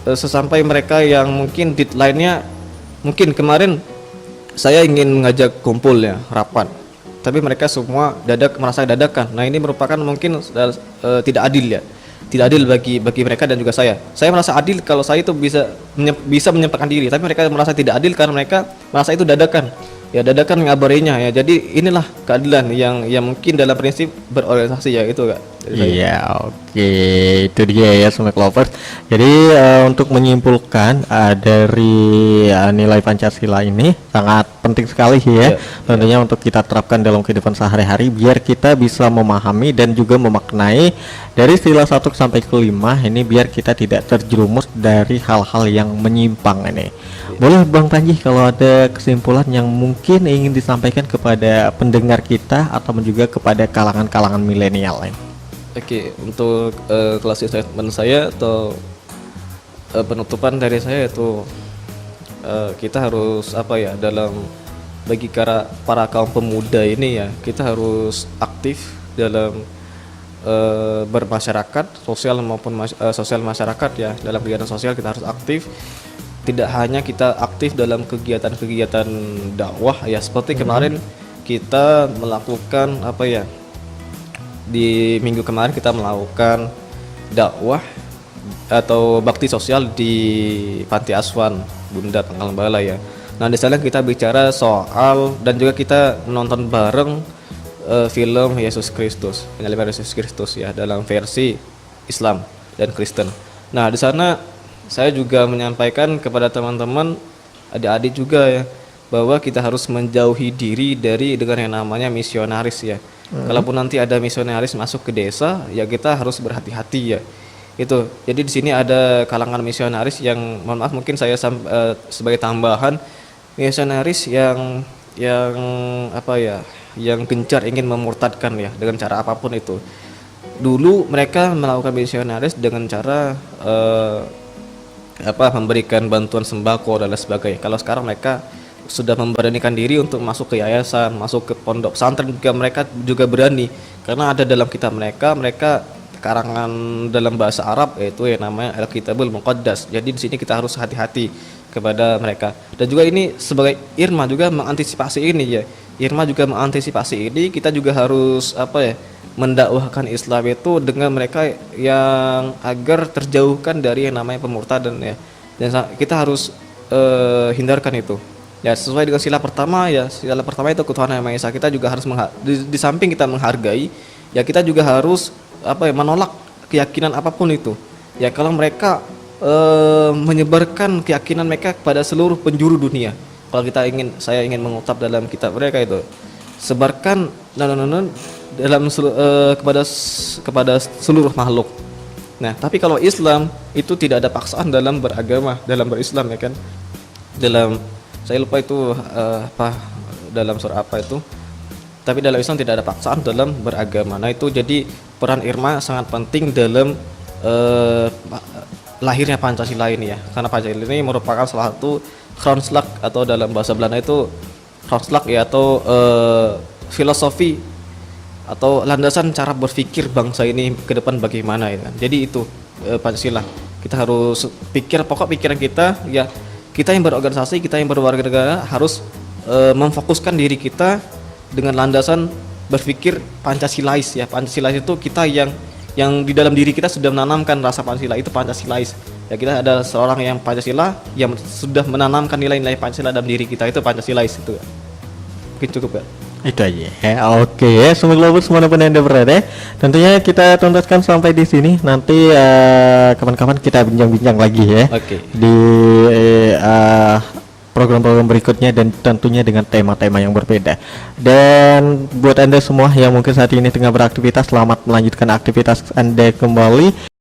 sesampai mereka yang mungkin deadline-nya, mungkin kemarin saya ingin mengajak kumpul ya, rapat, tapi mereka semua merasa dadakan. Nah ini merupakan mungkin tidak adil ya, tidak adil bagi mereka dan juga saya. Saya merasa adil kalau saya itu bisa menyampaikan diri, tapi mereka merasa tidak adil karena mereka merasa itu dadakan. Ya dadakan ngabarinya ya. Jadi inilah keadilan yang mungkin dalam prinsip berorganisasi ya, itu Kak. Iya, oke, itu dia ya Sumek Lovers. Jadi untuk menyimpulkan dari nilai Pancasila ini sangat penting sekali ya, tentunya untuk kita terapkan dalam kehidupan sehari-hari biar kita bisa memahami dan juga memaknai dari sila 1 sampai ke 5 ini, biar kita tidak terjerumus dari hal-hal yang menyimpang ini. Boleh Bang Panji kalau ada kesimpulan yang mungkin ingin disampaikan kepada pendengar kita atau juga kepada kalangan-kalangan milenial lain. Oke, untuk closing statement saya atau penutupan dari saya itu kita harus dalam bagi para kaum pemuda ini ya, kita harus aktif dalam bermasyarakat, sosial maupun sosial masyarakat ya. Dalam kegiatan sosial kita harus aktif. Tidak hanya kita aktif dalam kegiatan-kegiatan dakwah ya, seperti kemarin kita melakukan di minggu kemarin kita melakukan dakwah atau bakti sosial di Panti Asuhan Bunda Tanggal-Bala ya. Nah di sana kita bicara soal dan juga kita menonton bareng film Yesus Kristus, penyaliban Yesus Kristus ya, dalam versi Islam dan Kristen. Nah di sana saya juga menyampaikan kepada teman-teman, adik-adik juga ya, bahwa kita harus menjauhi diri dengan yang namanya misionaris ya. Kalaupun nanti ada misionaris masuk ke desa, ya kita harus berhati-hati ya. Itu. Jadi di sini ada kalangan misionaris yang, mohon maaf mungkin saya sebagai tambahan, misionaris yang gencar ingin memurtadkan ya dengan cara apapun itu. Dulu mereka melakukan misionaris dengan cara memberikan bantuan sembako dan lain sebagainya. Kalau sekarang mereka sudah memberanikan diri untuk masuk ke yayasan, masuk ke pondok pesantren juga, mereka juga berani karena ada dalam kitab mereka karangan dalam bahasa Arab yaitu yang namanya Al-Kitabul Muqaddas. Jadi di sini kita harus hati-hati kepada mereka. Dan juga ini sebagai Irma juga mengantisipasi ini ya. Irma juga mengantisipasi ini, kita juga harus mendakwahkan Islam itu dengan mereka yang agar terjauhkan dari yang namanya pemurtadan ya. Dan kita harus hindarkan itu. Ya sesuai dengan sila pertama, ya sila pertama itu ketuhanan yang Maha Esa. Kita juga harus di samping kita menghargai, ya kita juga harus apa ya, menolak keyakinan apapun itu. Ya kalau mereka menyebarkan keyakinan mereka kepada seluruh penjuru dunia. Kalau saya ingin mengutip dalam kitab mereka itu, sebarkan dalam kepada seluruh makhluk. Nah, tapi kalau Islam itu tidak ada paksaan dalam beragama, dalam berislam ya kan. Dalam saya lupa itu dalam surah apa itu. Tapi dalam Islam tidak ada paksaan dalam beragama. Nah, itu jadi peran Irma sangat penting dalam lahirnya Pancasila ini ya. Karena Pancasila ini merupakan salah satu grondslag atau dalam bahasa Belanda itu grondslag ya, atau filosofi atau landasan cara berpikir bangsa ini ke depan bagaimana ya kan. Jadi itu Pancasila. Kita harus pokok pikiran kita ya, kita yang berorganisasi, kita yang berwarga negara harus memfokuskan diri kita dengan landasan berpikir Pancasilais ya. Pancasilais itu kita yang di dalam diri kita sudah menanamkan rasa Pancasila, itu Pancasilais. Ya, kita ada seorang yang Pancasila yang sudah menanamkan nilai-nilai Pancasila dalam diri kita, itu Pancasilais itu. Mungkin cukup ya. Itu aja ya. Oke ya, Sumik Lovers dimanapun Anda berada, tentunya kita tuntaskan sampai di sini. Nanti kapan-kapan kita bincang-bincang lagi ya. Oke. Di program-program berikutnya, dan tentunya dengan tema-tema yang berbeda. Dan buat Anda semua yang mungkin saat ini tengah beraktivitas, selamat melanjutkan aktivitas Anda kembali.